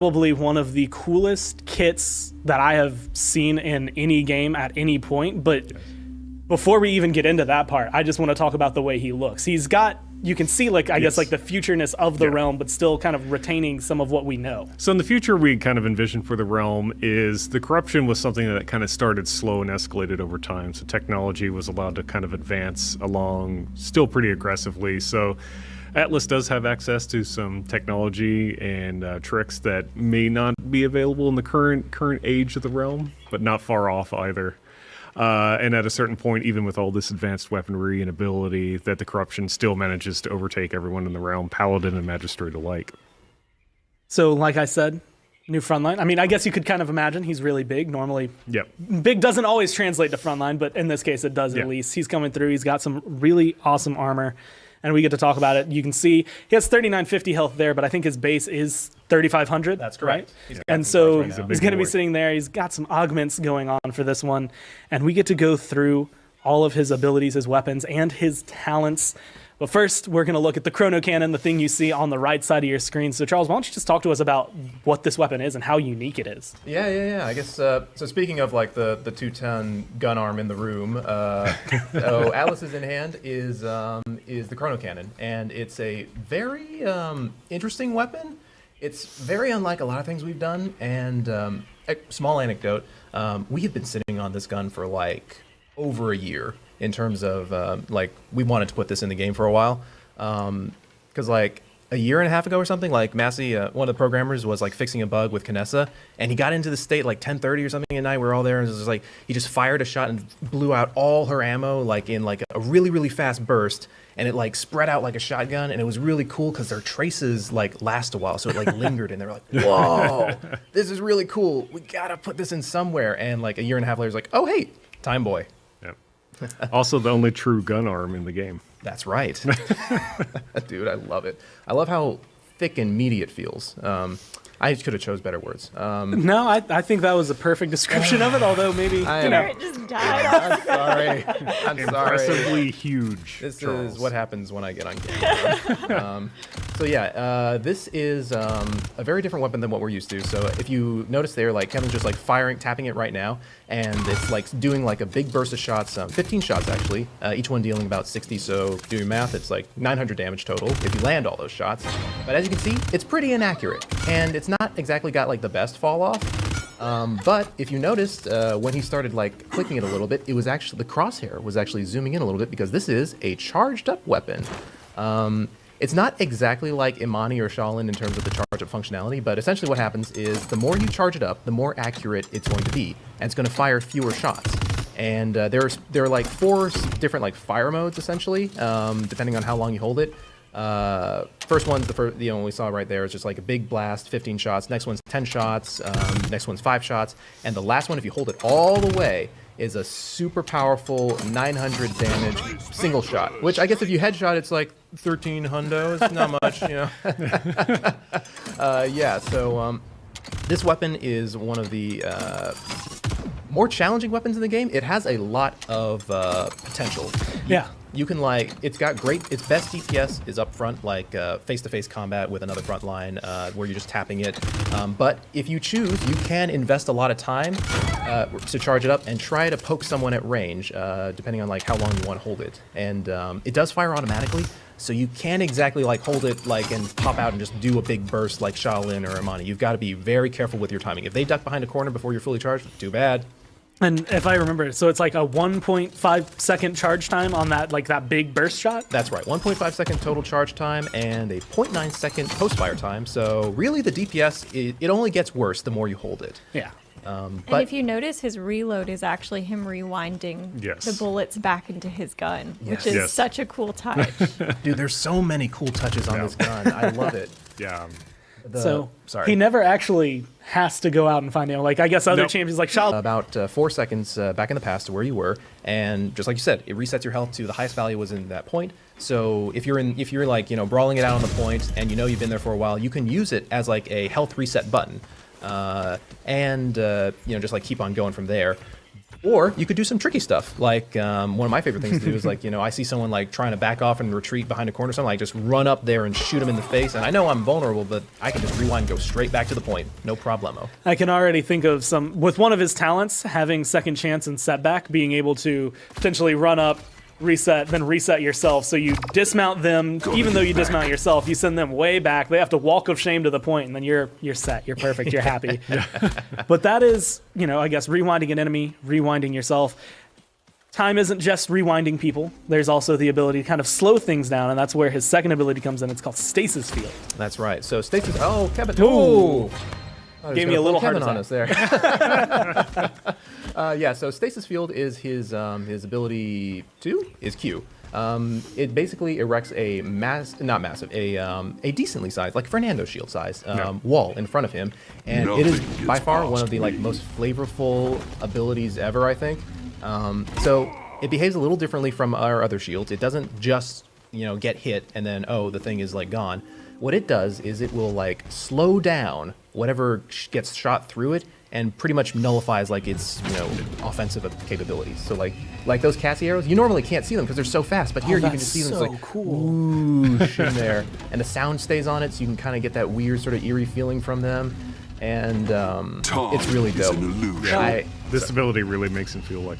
Probably one of the coolest kits that I have seen in any game at any point. But before we even get into that part, I just want to talk about the way he looks. He's got, you can see, like, I guess, like the futureness of the realm, but still kind of retaining some of what we know. So in the future, we kind of envision for the realm is the corruption was something that kind of started slow and escalated over time. So technology was allowed to kind of advance along still pretty aggressively. So Atlas does have access to some technology and tricks that may not be available in the current age of the realm, but not far off either. And at a certain point, even with all this advanced weaponry and ability, that the corruption still manages to overtake everyone in the realm, paladin and magistrate alike. So, like I said, new frontline. I mean, I guess you could kind of imagine he's really big. Normally, Yep. big doesn't always translate to frontline, but in this case, it does at least. He's coming through. He's got some really awesome armor, and we get to talk about it. You can see he has 3950 health there, but I think his base is 3500. That's correct. Right? And so He's a he's big going to be boy. sitting there. He's got some augments going on for this one, and we get to go through all of his abilities, his weapons, and his talents. But first, we're going to look at the chrono cannon, the thing you see on the right side of your screen. So, Charles, why don't you just talk to us about what this weapon is and how unique it is? Yeah. I guess, so speaking of like the 210 gun arm in the room, so Atlas's in hand is the chrono cannon, and it's a very interesting weapon. It's very unlike a lot of things we've done, and a small anecdote, we have been sitting on this gun for like over a year in terms of like we wanted to put this in the game for a while, because like a year and a half ago or something, like Massey, one of the programmers, was like fixing a bug with Kinessa, and he got into the state like 10:30 or something at night. We were all there, and it was like he just fired a shot and blew out all her ammo like in like a really fast burst, and it like spread out like a shotgun, and it was really cool because their traces like last a while, so it like lingered, and they were like, whoa, this is really cool. We gotta put this in somewhere. And like a year and a half later, it's like, oh hey, Time Boy. Also the only true gun arm in the game. That's right. Dude, I love it. I love how thick and meaty it feels. I could have chose better words. No, I think that was a perfect description of it, although maybe, you know. Garrett just died off. I'm sorry. I'm sorry. Impressively huge. This Charles. is what happens when I get on camera. So yeah, this is a very different weapon than what we're used to. So if you notice there, like Kevin's just like tapping it right now, and it's like doing like a big burst of shots, 15 shots actually, each one dealing about 60. So do your math, it's like 900 damage total if you land all those shots. But as you can see, it's pretty inaccurate, and it's not exactly got like the best fall off. But if you noticed, when he started like clicking it a little bit, it was actually, the crosshair was actually zooming in a little bit because this is a charged up weapon. It's not exactly like Imani or Shaolin in terms of the charge up functionality, but essentially what happens is the more you charge it up, the more accurate it's going to be, and it's going to fire fewer shots. And there are like 4 different like fire modes essentially, depending on how long you hold it. First one's the one we saw right there is just like a big blast, 15 shots. Next one's 10 shots. Next one's 5 shots. And the last one, if you hold it all the way, is a super powerful 900 damage single shot, which I guess if you headshot, it's like 13 hundo. It's not much, you know. Yeah, so this weapon is one of the more challenging weapons in the game. It has a lot of potential. You can like, its best DPS is up front, like face-to-face combat with another front line where you're just tapping it. But if you choose, you can invest a lot of time to charge it up and try to poke someone at range, depending on like how long you want to hold it. And it does fire automatically, so you can't exactly like hold it like and pop out and just do a big burst like Shaolin or Imani. You've got to be very careful with your timing. If they duck behind a corner before you're fully charged, too bad. And if I remember, so it's like a 1.5 second charge time on that, like that big burst shot? That's right, 1.5 second total charge time and a 0.9 second post-fire time. So really the DPS, it only gets worse the more you hold it. Yeah. And if you notice, his reload is actually him rewinding the bullets back into his gun, which is such a cool touch. Dude, there's so many cool touches on this gun. I love it. Yeah. He never actually has to go out and find it. Like, I guess other champions like Shaolin. About 4 seconds back in the past to where you were, and just like you said, it resets your health to the highest value was in that point. So if you're like, you know, brawling it out on the point and you know you've been there for a while, you can use it as like a health reset button, and you know, just like keep on going from there. Or you could do some tricky stuff. Like one of my favorite things to do is like, I see someone like trying to back off and retreat behind a corner or something, like just run up there and shoot them in the face. And I know I'm vulnerable, but I can just rewind and go straight back to the point. No problemo. I can already think of with one of his talents, having second chance and setback, being able to potentially run up, reset, then reset yourself. So you dismount them, even though you dismount yourself, you send them way back. They have to walk of shame to the point, and then you're set. You're perfect. You're happy. But that is, I guess, rewinding an enemy, rewinding yourself. Time isn't just rewinding people. There's also the ability to kind of slow things down, and that's where his second ability comes in. It's called Stasis Field. That's right. So Stasis. Oh, Kevin. Ooh. Oh, Gave me a little Kevin heart on us there. So Stasis Field is his ability 2 is Q. It basically erects a a decently sized, like Fernando's shield size, wall in front of him, and it is by far one of the most flavorful abilities ever, I think. So it behaves a little differently from our other shields. It doesn't just get hit and then the thing is gone. What it does is it will slow down whatever gets shot through it and pretty much nullifies its offensive capabilities. So like those Cassie arrows, you normally can't see them because they're so fast, but here you can just see them. So it's cool. Whoosh in there, and the sound stays on it, so you can kind of get that weird sort of eerie feeling from them, and it's really dope. This ability really makes him feel like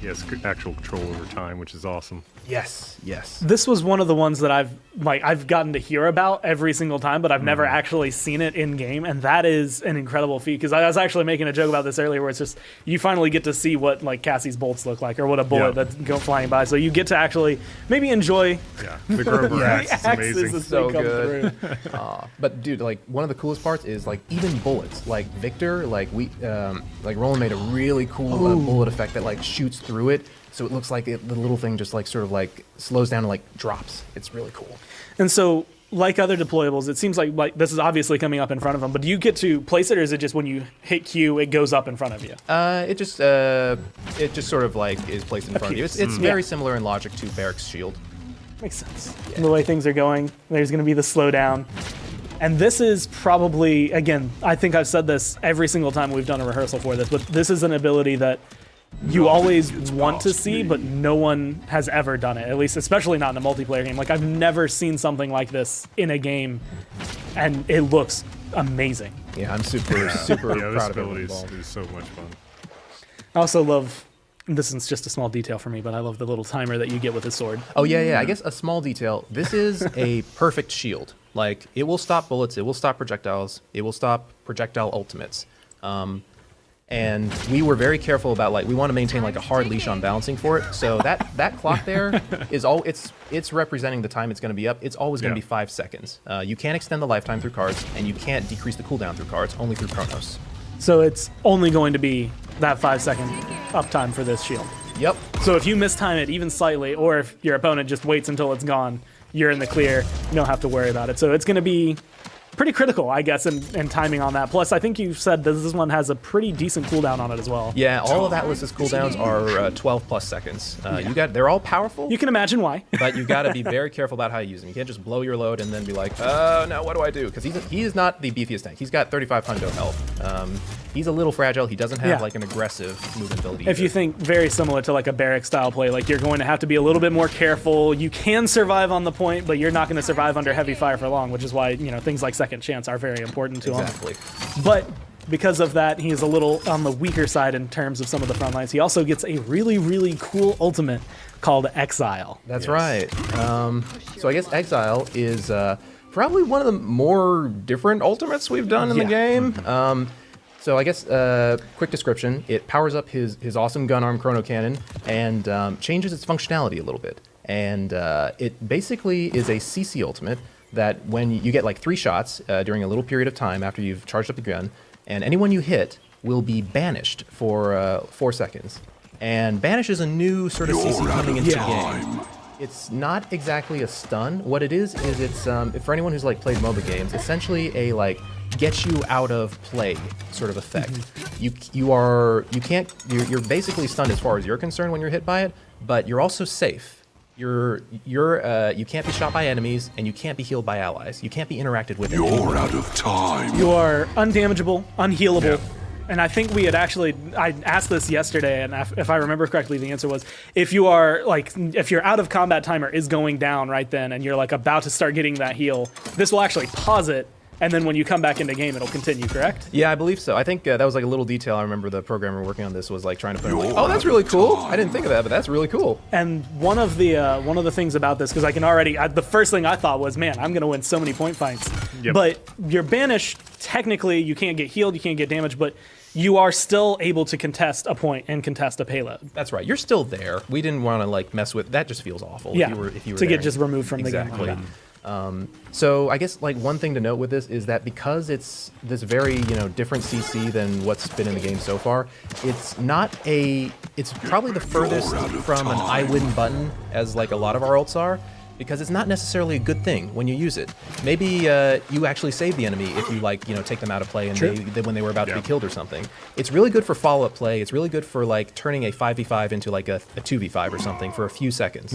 he has actual control over time, which is awesome. Yes. This was one of the ones that I've gotten to hear about every single time, but I've never actually seen it in game, and that is an incredible feat. Because I was actually making a joke about this earlier, where it's just you finally get to see what Cassie's bolts look like, or what a bullet that's going flying by. So you get to actually maybe enjoy. The Grover axe is amazing. As so good. But dude, one of the coolest parts is even bullets. Like Victor, Roland made a really cool bullet effect that shoots through it. So it looks like the little thing just slows down and drops. It's really cool. And so, like other deployables, it seems like this is obviously coming up in front of them. But do you get to place it, or is it just when you hit Q, it goes up in front of you? It just sort of is placed in front of you. It's very similar in logic to Barrick's shield. Makes sense. Yeah. The way things are going, there's going to be the slowdown. And this is probably, again, I think I've said this every single time we've done a rehearsal for this, but this is an ability that you always want to see, but no one has ever done it, at least especially not in a multiplayer game. I've never seen something like this in a game, and it looks amazing. Yeah, I'm super proud of it. This ability is so much fun. I also love, this is just a small detail for me, but I love the little timer that you get with his sword. Oh, yeah. I guess a small detail. This is a perfect shield. It will stop bullets, it will stop projectiles, it will stop projectile ultimates. And we were very careful about we want to maintain a hard leash on balancing for it. So that clock there is it's representing the time it's going to be up. It's always going to be 5 seconds. You can't extend the lifetime through cards, and you can't decrease the cooldown through cards, only through Chronos. So it's only going to be that 5-second uptime for this shield. Yep. So if you mistime it even slightly, or if your opponent just waits until it's gone, you're in the clear. You don't have to worry about it. So it's going to be pretty critical, I guess, in timing on that. Plus, I think you said that this one has a pretty decent cooldown on it as well. Yeah, all of Atlas's cooldowns are 12 plus seconds. They're all powerful. You can imagine why. But you've got to be very careful about how you use them. You can't just blow your load and then be like, oh, no, what do I do? Because he is not the beefiest tank. He's got 35 hundo health. He's a little fragile. He doesn't have an aggressive movement ability either. If you think very similar to a Barrack style play, you're going to have to be a little bit more careful. You can survive on the point, but you're not going to survive under heavy fire for long, which is why things like second chance are very important to him. Exactly. But because of that, he's a little on the weaker side in terms of some of the front lines. He also gets a really, really cool ultimate called Exile. That's right. So I guess Exile is probably one of the more different ultimates we've done in the game. So I guess, quick description, it powers up his awesome gun arm chrono cannon and changes its functionality a little bit. And it basically is a CC ultimate that when you get 3 shots during a little period of time after you've charged up the gun, and anyone you hit will be banished for 4 seconds. And banish is a new sort of CC coming into the game. It's not exactly a stun. What it is it's for anyone who's played MOBA games, essentially a get you out of play sort of effect. You're basically stunned as far as you're concerned when you're hit by it, but you're also safe. You can't be shot by enemies, and you can't be healed by allies. You can't be interacted with. You're out of time. You are undamageable, unhealable. and I think we had actually, I asked this yesterday, and if I remember correctly, the answer was if you are like, if your out of combat timer is going down right then and you're like about to start getting that heal, this will actually pause it. And then when you come back into game, it'll continue, correct? Yeah, I believe so. I think that was like a little detail. I remember the programmer working on this was like trying to put in like, oh, that's really cool. I didn't think of that, but that's really cool. And one of the things about this, because I can already, the first thing I thought was, man, I'm going to win so many point fights. Yep. But you're banished. Technically, you can't get healed, you can't get damaged, but you are still able to contest a point and contest a payload. That's right. You're still there. We didn't want to like mess with that. Just feels awful. Yeah, if you were to there. get just removed from Exactly. the game. So I guess like one thing to note with this is that because it's this very different CC than what's been in the game so far, it's probably the furthest from an I win button as like a lot of our ults are, because it's not necessarily a good thing when you use it. Maybe you actually save the enemy if you like take them out of play and when they were about to be killed or something. It's really good for follow-up play. It's really good for like turning a 5v5 into like a 2v5 or something for a few seconds.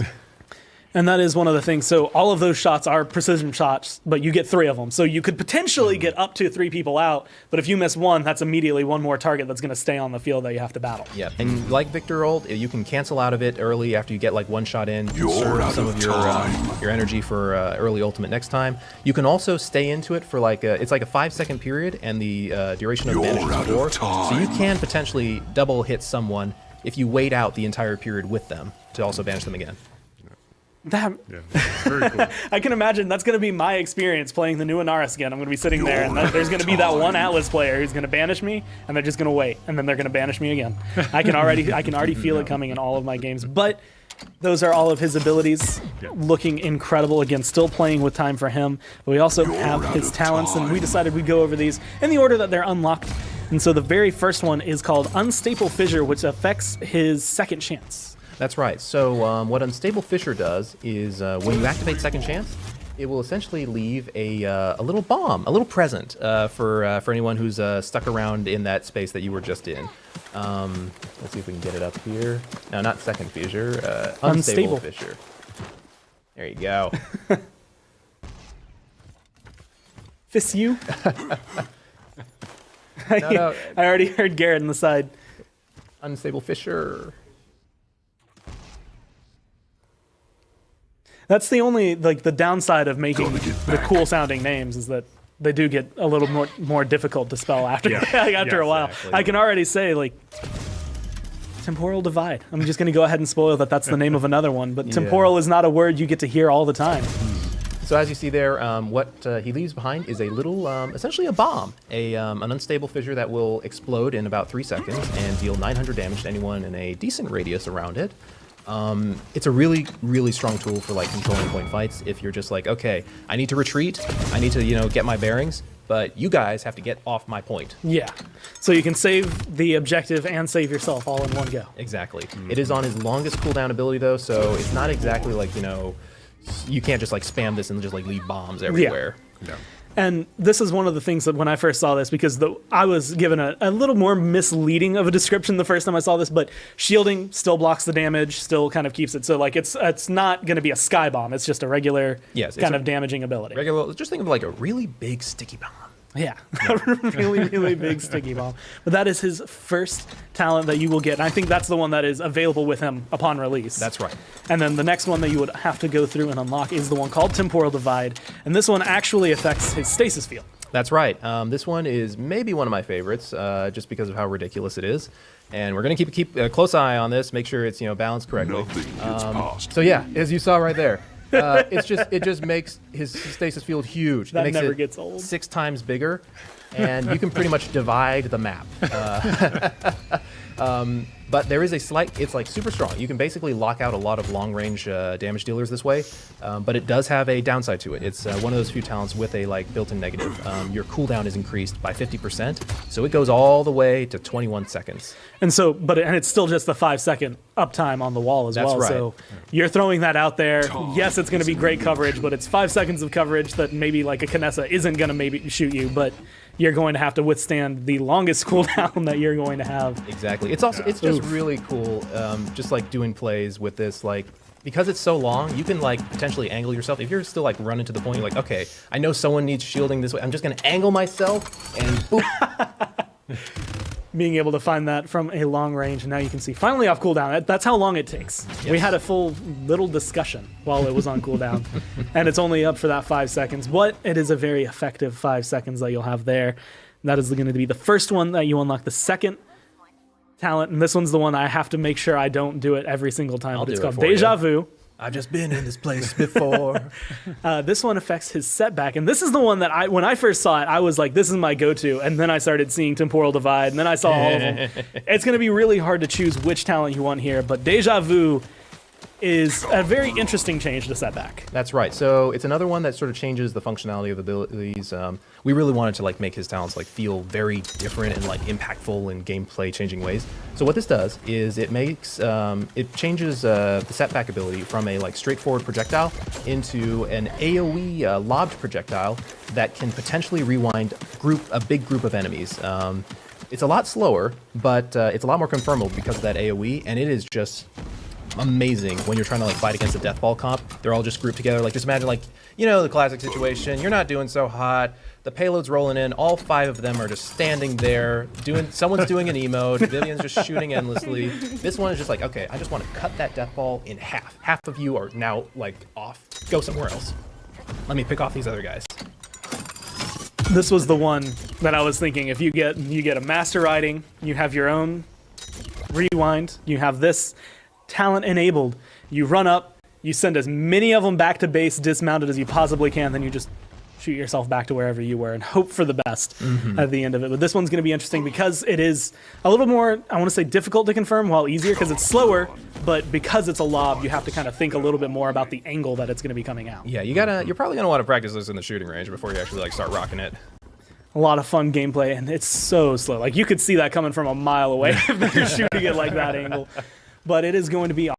And that is one of the things. So all of those shots are precision shots, but you get 3 of them. So you could potentially get up to 3 people out, but if you miss one, that's immediately one more target that's going to stay on the field that you have to battle. Yeah, and like Victor ult, you can cancel out of it early after you get like one shot in, conserve some of your energy for early ultimate next time. You can also stay into it for like it's like a 5-second period, and the duration of banish is 4. So you can potentially double hit someone if you wait out the entire period with them to also banish them again. That, Yeah, very cool. I can imagine that's going to be my experience playing the new Inaris again. I'm going to be sitting there, and there's going to be that one Atlas player who's going to banish me, and they're just going to wait, and then they're going to banish me again. I can already feel it coming in all of my games. But those are all of his abilities, looking incredible. Again, still playing with time for him. But we also have his talents, and we decided we'd go over these in the order that they're unlocked. And so the very first one is called Unstable Fissure, which affects his second chance. That's right. So what Unstable Fissure does is when you activate Second Chance, it will essentially leave a little bomb, a little present for anyone who's stuck around in that space that you were just in. Let's see if we can get it up here. No, not Second Fissure. Unstable Fissure. There you go. Fist you? No. I already heard Garrett on the side. Unstable Fissure. That's the only, like, the downside of making the cool sounding names is that they do get a little more difficult to spell after a while. Exactly. I can already say, like, Temporal Divide. I'm just going to go ahead and spoil that that's the name of another one, but temporal is not a word you get to hear all the time. So as you see there, what he leaves behind is a little, essentially a bomb, an unstable fissure that will explode in about 3 seconds and deal 900 damage to anyone in a decent radius around it. It's a really, really strong tool for like controlling point fights. If you're just like, okay, I need to retreat, I need to, get my bearings, but you guys have to get off my point. Yeah. So you can save the objective and save yourself all in one go. Exactly. It is on his longest cooldown ability though, so it's not exactly like, you can't just like spam this and just like leave bombs everywhere. No. And this is one of the things that when I first saw this, because I was given a little more misleading of a description the first time I saw this, but shielding still blocks the damage, still kind of keeps it. So like it's not going to be a sky bomb. It's just a regular kind of damaging ability. Just think of like a really big sticky bomb. Yeah, a really, really big sticky bomb. But that is his first talent that you will get. And I think that's the one that is available with him upon release. That's right. And then the next one that you would have to go through and unlock is the one called Temporal Divide. And this one actually affects his stasis field. That's right. This one is maybe one of my favorites, just because of how ridiculous it is. And we're going to keep a close eye on this, make sure it's balanced correctly. So yeah, as you saw right there. It just makes his stasis field huge. That it makes never it gets old. 6 times bigger, and you can pretty much divide the map. But there is it's like super strong. You can basically lock out a lot of long-range damage dealers this way, but it does have a downside to it. It's one of those few talents with a built-in negative. Your cooldown is increased by 50%, so it goes all the way to 21 seconds. And so, and it's still just the 5-second uptime on the wall as well. That's right. So you're throwing that out there. Yes, it's going to be great coverage, but it's 5 seconds of coverage that maybe like a Kinessa isn't going to maybe shoot you, but you're going to have to withstand the longest cooldown that you're going to have. Exactly. It's just really cool, just like doing plays with this, because it's so long, you can potentially angle yourself. If you're still running to the point, you're like, okay, I know someone needs shielding this way. I'm just gonna angle myself and boop. being able to find that from a long range. And now you can see finally off cooldown. That's how long it takes. Yes. We had a full little discussion while it was on cooldown, and it's only up for that 5 seconds. But it is a very effective 5 seconds that you'll have there. That is going to be the first one that you unlock. The second talent, and this one's the one I have to make sure I don't do it every single time. But it's called Deja Vu. I've just been in this place before. This one affects his setback, and this is the one that when I first saw it, I was like, this is my go-to, and then I started seeing Temporal Divide, and then I saw all of them. It's going to be really hard to choose which talent you want here, but Deja Vu is a very interesting change to setback. That's right. So it's another one that sort of changes the functionality of abilities. We really wanted to like make his talents like feel very different and like impactful in gameplay changing ways. So what this does is it makes it changes the setback ability from a like straightforward projectile into an AoE lobbed projectile that can potentially rewind a big group of enemies. It's a lot slower, but it's a lot more confirmable because of that AoE, and it is just amazing when you're trying to like fight against a death ball comp. They're all just grouped together. Like just imagine like, you know, the classic situation. You're not doing so hot. The payload's rolling in. All 5 of them are just standing there someone's doing an emote. Vivian's just shooting endlessly. This one is just like, okay, I just want to cut that death ball in half. Half of you are now like off. Go somewhere else. Let me pick off these other guys. This was the one that I was thinking. If you get a master riding, you have your own rewind, you have this talent enabled, you run up, you send as many of them back to base dismounted as you possibly can, then you just shoot yourself back to wherever you were and hope for the best at the end of it. But this one's going to be interesting because it is a little more, I want to say, difficult to confirm while easier because it's slower, but because it's a lob, you have to kind of think a little bit more about the angle that it's going to be coming out. Yeah, you're probably going to want to practice this in the shooting range before you actually like start rocking it. A lot of fun gameplay, and it's so slow. Like you could see that coming from a mile away if they're shooting it like that angle. But it is going to be